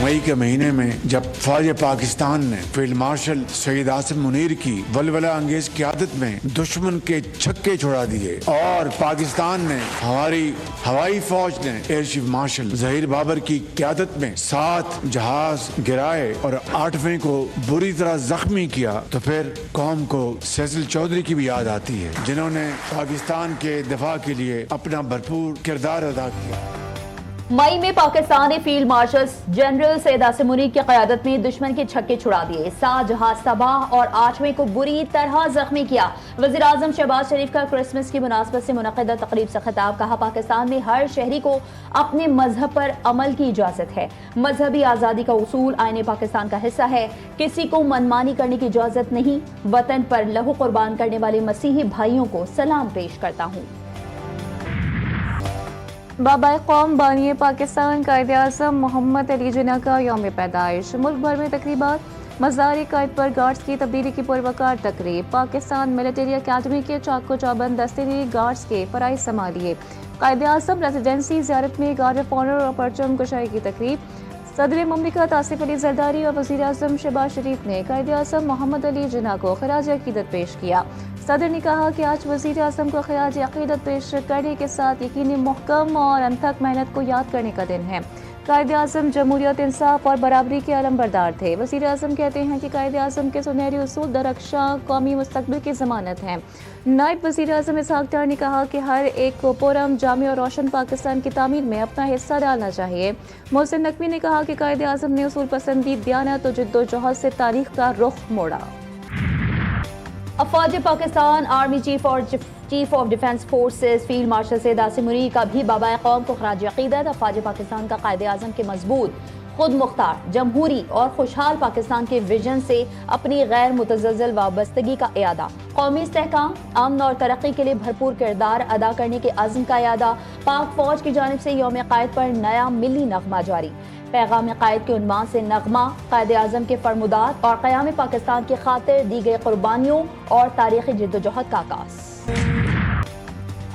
मई के महीने में जब फौज पाकिस्तान ने फील्ड मार्शल सैयद आसिम मुनीर की वलवला अंगेज क़यादत में दुश्मन के छक्के छुड़ा दिए और पाकिस्तान ने हमारी हवाई फौज ने air chief marshal Zaheer Babar की क़यादत में 7 जहाज गिराए और 8वें को बुरी तरह जख्मी किया, तो फिर कौम को सैसिल चौधरी की भी याद आती है, जिन्होंने पाकिस्तान के दिफा के लिए अपना भरपूर किरदार अदा किया। मई में पाकिस्तान ने field marshal general Syed Asim Munir की क़यादत में दुश्मन के छक्के छुड़ा दिए, 7 जहाज तबाह और 8वें को बुरी तरह जख्मी किया। वज़ीर आज़म शहबाज शरीफ का क्रिसमस की मुनासबत से मुनक़िदा तक़रीब से खिताब, कहा पाकिस्तान में हर शहरी को अपने मजहब पर अमल की इजाज़त है, मजहबी आज़ादी का उसूल आईने पाकिस्तान का हिस्सा है, किसी को मनमानी करने की इजाज़त नहीं। वतन पर लहू कुर्बान करने वाले मसीही भाइयों को सलाम पेश करता हूँ। बाबाए कौम बानी पाकिस्तान कायदे आज़म मोहम्मद अली जिन्ना का यौम पैदाइश, मुल्क भर में तकरीबात, मज़ार कायद पर गार्ड्स की तब्दीली की पुरवकार तकरीब, पाकिस्तान मिलिट्री अकादमी के चाको चौबंद दस्ते गार्ड्स के फराइज संभालिए, कायदे आज़म रेजिडेंसी ज़ियारत में गार्ड ऑफ ऑनर और परचम कुशाई की तकरीब, सदर मुमलिकत आसिफ अली जरदारी और वज़ीर आज़म शहबाज शरीफ ने कायदे आज़म मोहम्मद अली जिन्ना को खराज अकीदत पेश किया। सदर ने कहा कि आज वज़ीर आज़म को खराज अकीदत पेश करने के साथ यकीनी मुहकम और अनथक मेहनत को याद करने का दिन है। कायदे आज़म जमहूरियत, इंसाफ और बराबरी के अलमबरदार थे। वज़ीर आज़म कहते हैं कि कायदे आज़म के सुनहरे उसूल दरख्शां कौमी मुस्तक़बिल की ज़मानत हैं। नायब वज़ीर आज़म इसहाक़ डार ने कहा कि हर एक को पुरअमन, जामे और रोशन पाकिस्तान की तामीर में अपना हिस्सा डालना चाहिए। मोहसिन नकवी ने कहा कि कायदे आज़म ने उसूल पसंदी, दियानत और जिद्दोजहद से तारीख़ का रुख मोड़ा। अफ़वाज Pakistan army chief of defence forces field marshal Syed Asim Munir का भी बाबाए कौम को खराज अक़ीदत। अफ़वाज पाकिस्तान का कायदे आज़म के मजबूत, खुद मुख्तार, जमहूरी और खुशहाल पाकिस्तान के विजन से अपनी गैर मुतज़्ज़ल वाबस्तगी का इयादा, कौमी इस्तेहकाम, अमन और तरक्की के लिए भरपूर किरदार अदा करने के अज़्म का इयादा। पाक फौज की जानिब से यौम क़ायद पर नया मिली नग़मा जारी, पैगाम क़ायद के उन्वान से नग़मा, कायदे आज़म के फरमुदात और क़याम पाकिस्तान की खातिर दी गई कुर्बानियों और तारीख़ी जिद्दोजहद का आगाज़।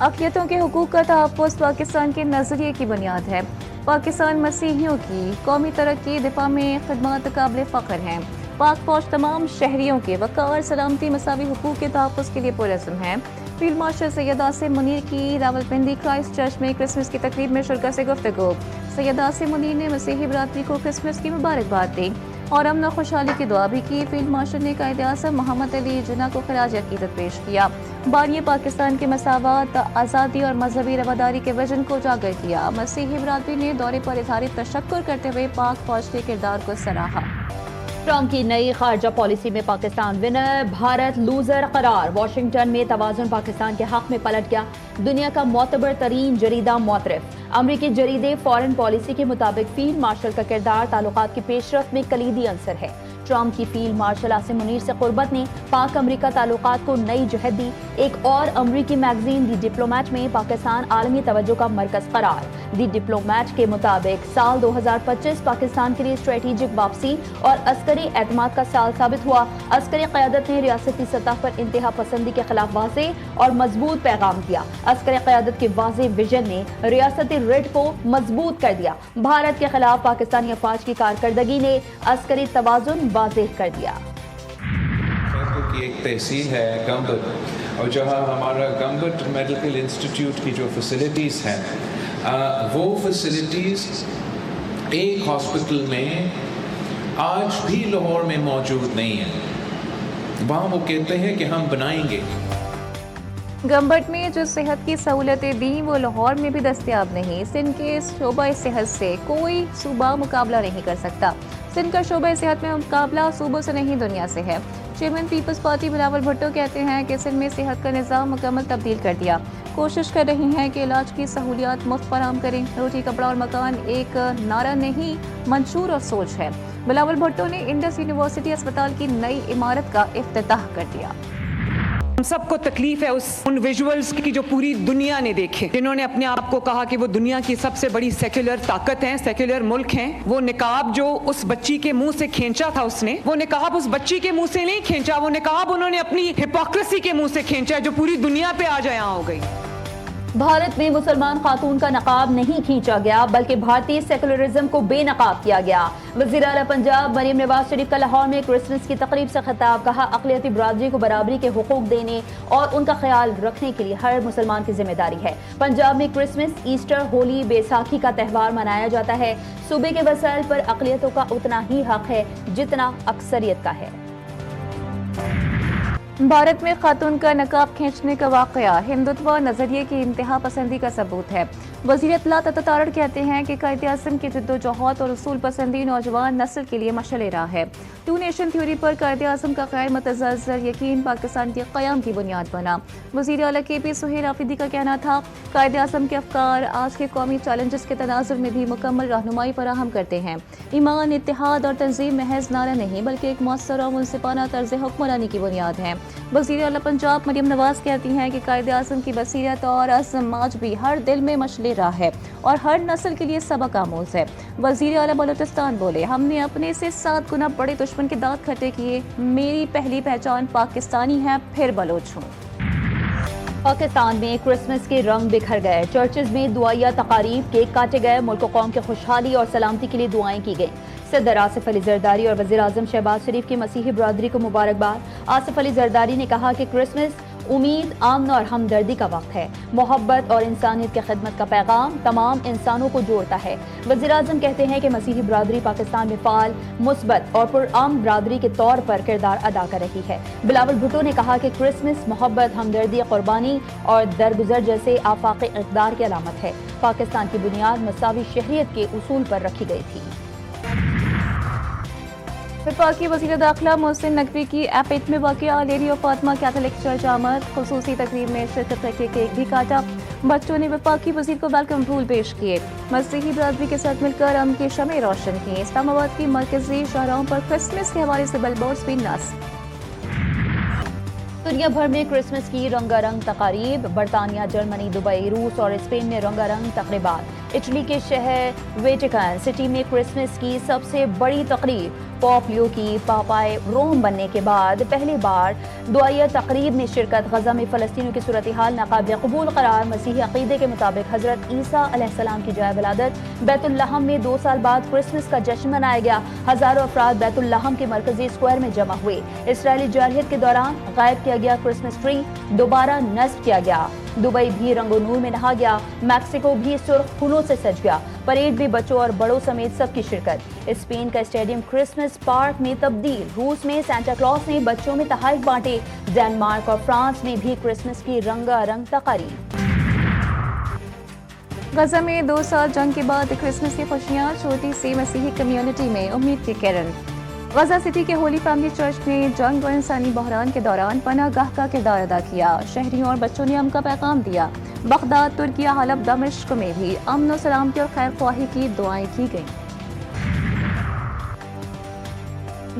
अक़लियतों के हुकूक़ का तहफ़्फ़ुज़ पाकिस्तान के नज़रिए की बुनियाद है। पाकिस्तान मसीहियों की कौमी तरक्की, दिफा में खिदमत काबिल फ़ख्र हैं। पाक फौज तमाम शहरियों के वक़ार, सलामती, मसावी हुकूक़ के तहफ़्फ़ुज़ के लिए पुरअज़्म है। फील्ड मार्शल सैयद आसिम मुनीर की रावलपिंडी क्राइस्ट चर्च में क्रिसमस की तकरीब में शिरकत से गुफ्तगू। सैयद आसिम मुनीर ने मसीही बरादरी को क्रिसमस की मुबारकबाद दी और अमन और खुशहाली की दुआ भी की। फील्ड मार्शल ने कायदे आज़म मोहम्मद अली जिन्ना को खराज अक़ीदत पेश किया। बानी पाकिस्तान के मसावत, आज़ादी और मजहबी रवादारी के विजन को उजागर किया। मसीही बरादरी ने दौरे पर इज़हार तशक्कुर करते हुए पाक फौज के किरदार को सराहा। ट्रंप की नई खारजा पॉलिसी में पाकिस्तान विनर, भारत लूजर करार। वाशिंगटन में तवाज़ुन पाकिस्तान के हक में पलट गया। दुनिया का मोतबर तरीन जरीदा मोतरफ अमरीकी जरीदे फॉरेन पॉलिसी के मुताबिक फील्ड मार्शल का किरदार ताल्लुकात की पेशरफ में कलीदी अंसर है। ट्रंप की फील्ड मार्शल आसिम मुनीर से कुर्बत ने पाक अमरीका ताल्लुकात को नई जहत दी। एक और अमरीकी मैगजीन दी डिप्लोमेट में पाकिस्तान आलमी तवज्जो का मरकज करार। दी डिप्लोमेट के मुताबिक साल 2025 पाकिस्तान के लिए स्ट्रेटेजिक वापसी और अस्करी एतमाद का साल साबित हुआ। अस्करी क़यादत ने रियासती सतह पर इंतहा पसंदी के खिलाफ वाज़ेह और मजबूत पैगाम दिया। अस्करी क़यादत के वाज़ेह विजन ने रियासती रिट को मजबूत कर दिया। भारत के खिलाफ पाकिस्तानी अफवाज की कारकर्दगी ने अस्करी तवाज़ुन वाज़ेह कर दिया। की एक तहसील है गंबट, और जहाँ हमारा गंबट मेडिकल इंस्टीट्यूट की जो फैसिलिटीज़ हैं, वो फैसिलिटीज़ एक हॉस्पिटल में आज भी लाहौर में मौजूद नहीं है। वहाँ वो कहते हैं कि हम बनाएंगे। गंबट में जो सेहत की सहूलतें दी वो लाहौर में भी दस्तयाब नहीं। सिंध के शोबा सेहत से कोई सूबा मुकाबला नहीं कर सकता। सिंध का शोबा सेहत में मुकाबला सूबों से नहीं दुनिया से है। Chairman people's party Bilawal Bhutto कहते हैं कि सिंध में सेहत का निज़ाम मुकम्मल तब्दील कर दिया। कोशिश कर रही हैं कि इलाज की सहूलियात मुफ्त फराहम करें। रोटी, कपड़ा और मकान एक नारा नहीं, मंशूर और सोच है। बिलावल भुट्टो ने इंडस यूनिवर्सिटी अस्पताल की नई इमारत का इफ्तिताह कर दिया। हम सबको तकलीफ है उन विजुअल्स की जो पूरी दुनिया ने देखे, जिन्होंने अपने आप को कहा कि वो दुनिया की सबसे बड़ी सेक्युलर ताकत हैं, सेक्युलर मुल्क हैं। वो निकाब जो उस बच्ची के मुंह से खींचा था, उसने वो निकाब उस बच्ची के मुंह से नहीं खींचा, वो निकाब उन्होंने अपनी हिपोक्रेसी के मुंह से खींचा जो पूरी दुनिया पे आज आया हो गई। भारत में मुसलमान खातून का नकाब नहीं खींचा गया बल्कि भारतीय सेकुलरिज्म को बेनकाब किया गया। वज़ीर आला पंजाब मरीम नवाज शरीफ का लाहौर में क्रिसमस की तकरीब से खिताब, कहा अक़लियती बरादरी को बराबरी के हुकूक देने और उनका ख्याल रखने के लिए हर मुसलमान की जिम्मेदारी है। पंजाब में क्रिसमस, ईस्टर, होली, बैसाखी का त्यौहार मनाया जाता है। सूबे के वसाइल पर अक़लियतों का उतना ही हक है जितना अक्सरियत का है। भारत में खातून का नकाब खींचने का वाक़या हिंदुत्व नजरिए की इंतहा पसंदी का सबूत है। वज़ीर इत्तलात अता कहते हैं कि कायद-ए-आज़म की जद्दोजहद और उसूल पसंदी नौजवान नस्ल के लिए मशअल राह है। टू नेशन थ्योरी पर कायद-ए-आज़म का ग़ैर मुतज़्ज़र यकीन पाकिस्तान के क़याम की बुनियाद बना। वज़ीर आला KP सुहेल आफरीदी का कहना था, कायद-ए-आज़म के अफ़कार आज के कौमी चैलेंजेस के तनाज़ुर में भी मुकम्मल रहनुमाई फराहम करते हैं। ईमान, इत्तेहाद और तंज़ीम महज नारा नहीं बल्कि एक मौसर और मुनसिफाना तर्ज़ हुक्मरानी की बुनियाद है। वज़ीर आला पंजाब मरीम नवाज कहती हैं कि कायद-ए-आज़म की बसीरत और अज़्म आज भी हर दिल में मशअल राह है और हर नस्ल के लिए सबक आमूज़ है। वज़ीर आला बलूचिस्तान बोले, हमने अपने से 7 गुना बड़े दुश्मन के दांत खट्टे किए। मेरी पहली पहचान पाकिस्तानी है, फिर बलोच हूँ। पाकिस्तान में क्रिसमस के रंग बिखर गए। चर्चेज में दुआया तकारीब, केक काटे गए। मुल्क व कौम की खुशहाली और सलामती के लिए दुआएं की गई। सदर आसिफ अली जरदारी और वज़ीर आज़म शहबाज शरीफ की मसीही बरादरी को मुबारकबाद। आसिफ अली जरदारी ने कहा कि क्रिसमस उम्मीद, अमन और हमदर्दी का वक्त है। मोहब्बत और इंसानियत की खिदमत का पैगाम तमाम इंसानों को जोड़ता है। वज़ीर आज़म कहते हैं कि मसीही बरादरी पाकिस्तान में फ़ाल, मुस्बत और पुरअमन बरादरी के तौर पर किरदार अदा कर रही है। बिलावल भुट्टो ने कहा कि क्रिसमस मोहब्बत, हमदर्दी, कुर्बानी और दरगुजर जैसे आफाक़ इक़दार की अलामत है। पाकिस्तान की बुनियाद मसावी शहरियत के उसूल पर रखी गई थी। वफाकी वज़ीर दाखिला मोहसिन नकवी की एपिट में वाक़िया लेडी और फातिमा कैथोलिक चर्च आमद। खुसूसी तकरीब में शिरकत करके केक भी काटा। बच्चों ने वफाकी वज़ीर को वेलकम फूल पेश किए। मसीही बरादरी के साथ मिलकर अमन की शमें रोशन की। इस्लामाबाद की मरकजी शाहराहों पर क्रिसमस के हवाले से बिलबोर्ड्स भी नस्ब। दुनिया भर में क्रिसमस की रंगारंग तकारीब। बरतानिया, जर्मनी, दुबई, रूस और स्पेन में रंगारंग तकरीबात। इटली के शहर वेटिकन सिटी में क्रिसमस की सबसे बड़ी तकरीब। पोप लियो की पापाए रोम बनने के बाद पहली बार दुआया तकरीब में शिरकत। गजा में फ़लस्तीनियों की सूरत हाल नाकाबिल कबूल करार। मसीही अक़ीदे के मुताबिक हज़रत ईसा अलैहिस्सलाम की जाए विलादत। बैतुल लहम में 2 साल बाद क्रिसमस का जश्न मनाया गया। हज़ारों अफराद बैतुल लहम के मरकजी स्क्वायर में जमा हुए। इसराइली जारहियत के दौरान गायब किया गया क्रिसमस ट्री दोबारा नस्ब किया गया। दुबई भी रंगो नूर में नहा गया। मैक्सिको भी सुर्ख फूलों से सज गया। परेड में बच्चों और बड़ों समेत सबकी शिरकत। स्पेन का स्टेडियम क्रिसमस पार्क में तब्दील। रूस में सांता क्लॉस ने बच्चों में तोहफे बांटे। डेनमार्क और फ्रांस में भी क्रिसमस की रंगारंग तकारीब। गजा में 2 साल जंग के बाद क्रिसमस की खुशियाँ। छोटी सी मसीही कम्युनिटी में उम्मीद की किरण। गजा सिटी के होली फैमिली चर्च ने जंग और इंसानी बहरान के दौरान पनाहगाह का किरदार अदा किया। शहरियों और बच्चों ने अमन का पैगाम दिया। बगदाद, तुर्किया, हलब, दमिश्क में भी अमन और सलामती और खैर ख्वाही की दुआएं की गईं।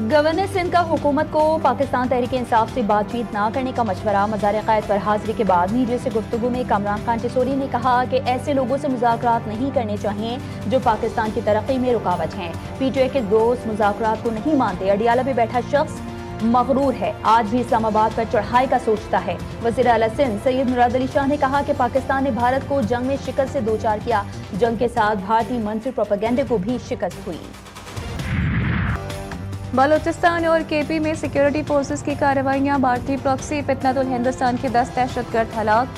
गवर्नर सिंध का हुकूमत को पाकिस्तान तहरीक इंसाफ से बातचीत न करने का मशवरा। मज़ार-ए-क़ायद पर हाजिरी के बाद मीडिया से गुफ्तगू में कामरान खान टिसोरी ने कहा कि ऐसे लोगों से मुज़ाकरात नहीं करने चाहिए जो पाकिस्तान की तरक्की में रुकावट हैं। PTI के दोस्त मुज़ाकरात को नहीं मानते। अडियाला में बैठा शख्स मगरूर है, आज भी इस्लामाबाद पर चढ़ाई का सोचता है। वज़ीर आला सिंध सैयद मुराद अली शाह ने कहा कि पाकिस्तान ने भारत को जंग में शिकस्त से दोचार किया। जंग के साथ भारतीय मंत्री प्रोपेगेंडे को भी शिकस्त हुई। बलूचिस्तान और KP में सिक्योरिटी फोर्सेस की कार्रवाइयां। भारतीय प्रॉक्सी फितनतुल हिंदुस्तान के 10 दहशतगर्द हलाक।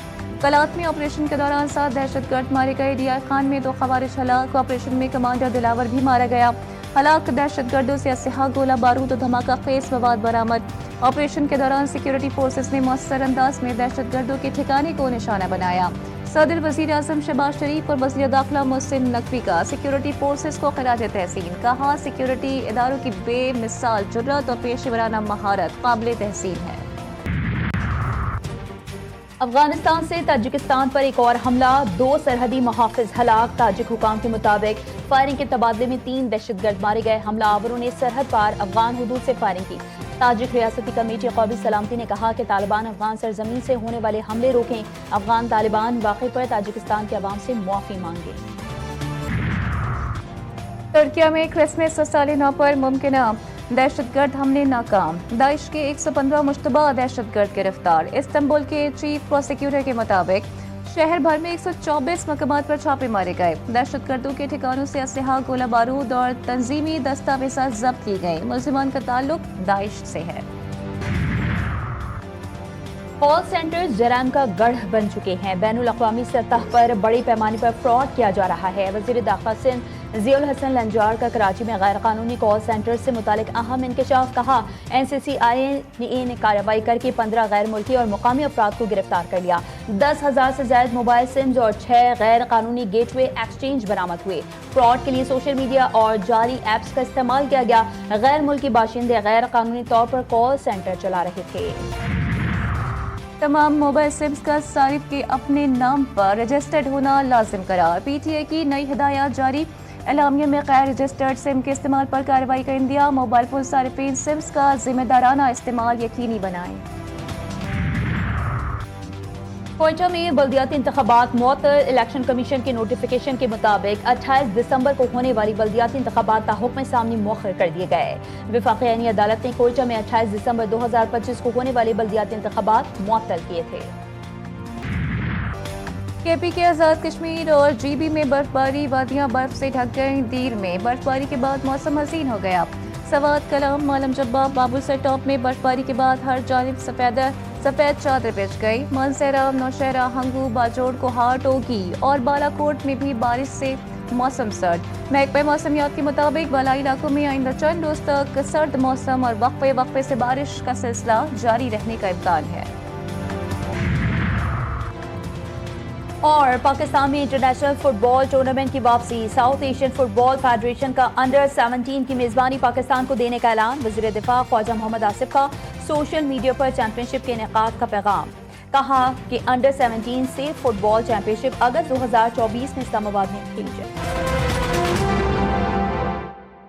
कलात में ऑपरेशन के दौरान 7 दहशतगर्द मारे गए। DI खान में 2 खवारिज हलाक। ऑपरेशन में कमांडर दिलावर भी मारा गया। हलाक दहशतगर्दों से असलहा, गोला बारूद और धमाका खेज मवाद बरामद। ऑपरेशन के दौरान सिक्योरिटी फोर्सेस ने मौसर अंदाज में दहशतगर्दों के ठिकाने को निशाना बनाया। सदर वज़ीर आज़म शहबाज शरीफ और वज़ीर दाखिला मोहसिन नकवी का सिक्योरिटी फोर्सेस को खिराज तहसीन। कहा, सिक्योरिटी इदारों की बेमिसाल जुर्रत और पेशेवराना महारत काबिल तहसीन है। अफगानिस्तान से ताजिकिस्तान पर एक और हमला। 2 सरहदी मुहाफिज हलाक। ताजिक हुकाम के मुताबिक फायरिंग के तबादले में 3 दहशतगर्द मारे गए। हमलावरों ने सरहद पार अफगान हुदूद से फायरिंग की। ताजिक रियासती कमेटी कौमी सलामती ने कहा कि तालिबान अफगान सरजमीन से होने वाले हमले रोकें। अफगान तालिबान वाक़े पर ताजिकिस्तान के अवाम से मुआफ़ी मांगे। तुर्किया में क्रिसमस साल नौ पर मुमकिना दहशतगर्द हमले नाकाम। दाइश के 115 मुश्तबा दहशतगर्द गिरफ्तार। इस्तांबुल के चीफ प्रोसिक्यूटर के मुताबिक शहर भर में 124 मकामात पर छापे मारे गए। दहशत गर्दों के ठिकानों से असलहा, गोला बारूद और तंजीमी दस्तावेज़ात जब्त की गई। मुल्जिमान का ताल्लुक दाइश से है। कॉल सेंटर्स जराम का गढ़ बन चुके हैं। बैनुल अक़वामी सतह पर बड़े पैमाने पर फ्रॉड किया जा रहा है। वज़ीर दाखिला सिंध ज़ियाउल हसन लंजार का कराची में गैर कानूनी कॉल सेंटर से मुतालिक अहम इंकशाफ। कहा, NCCIA ने कार्रवाई करके 15 गैर मुल्की और मुकामी अफराद को गिरफ्तार कर लिया। 10,000 से ज्यादा मोबाइल सिम्स और 6 गैर कानूनी गेटवे एक्सचेंज बरामद हुए। फ्रॉड के लिए सोशल मीडिया और जाली एप्स का इस्तेमाल किया गया। गैर मुल्की बाशिंदे गैर कानूनी तौर पर कॉल सेंटर चला रहे थे। तमाम मोबाइल सिम्स का सारिफ के अपने नाम पर रजिस्टर्ड होना लाजिम करार। PTA की नई हिदायत जारी। एलामिया में गैर रजिस्टर्ड सिम के इस्तेमाल पर कार्रवाई का इंदिया। मोबाइल फोन सारिफिन सिम्स का जिम्मेदाराना इस्तेमाल यकीनी बनाएं। कोयटा में बल्दियाती इंतखाबात मुअत्तल। इलेक्शन कमीशन के नोटिफिकेशन के मुताबिक 28 दिसंबर को होने वाली बल्दियाती इंतखाबात ताहुक्म सामने मुअख्खर कर दिए गए। वफाकी आईनी अदालत ने कोयटा में 28 दिसंबर 2025 को होने वाले बल्दियाती इंतखाबात मुअत्तल किए थे। KP के आज़ाद कश्मीर और GB में बर्फबारी, वादियां बर्फ से ढक गईं। दीर में बर्फबारी के बाद मौसम हसीन हो गया। सवात, कलाम, मालम जब्बा, बाबूसर टॉप में बर्फबारी के बाद हर जानिब सफेद चादर बिछ गई। मानसहरा, नौशहरा, हंगू, बाजोड़, कोहार, टोगी और बालाकोट में भी बारिश से मौसम सर्द। महकमा मौसमियात के मुताबिक बालाई इलाकों में आइंदा चंद रोज तक सर्द मौसम और वक्फे से बारिश का सिलसिला जारी रहने का इम्कान है। और पाकिस्तान में इंटरनेशनल फुटबॉल टूर्नामेंट की वापसी। साउथ एशियन फुटबॉल फेडरेशन का अंडर 17 की मेजबानी पाकिस्तान को देने का ऐलान। वज़ीर दिफा ख्वाजा मोहम्मद आसिफ का सोशल मीडिया पर चैंपियनशिप के इनेकाद का पैगाम। कहा कि अंडर 17 से फुटबॉल चैंपियनशिप अगस्त 2024 में इस्लामाबाद में खेली जाए।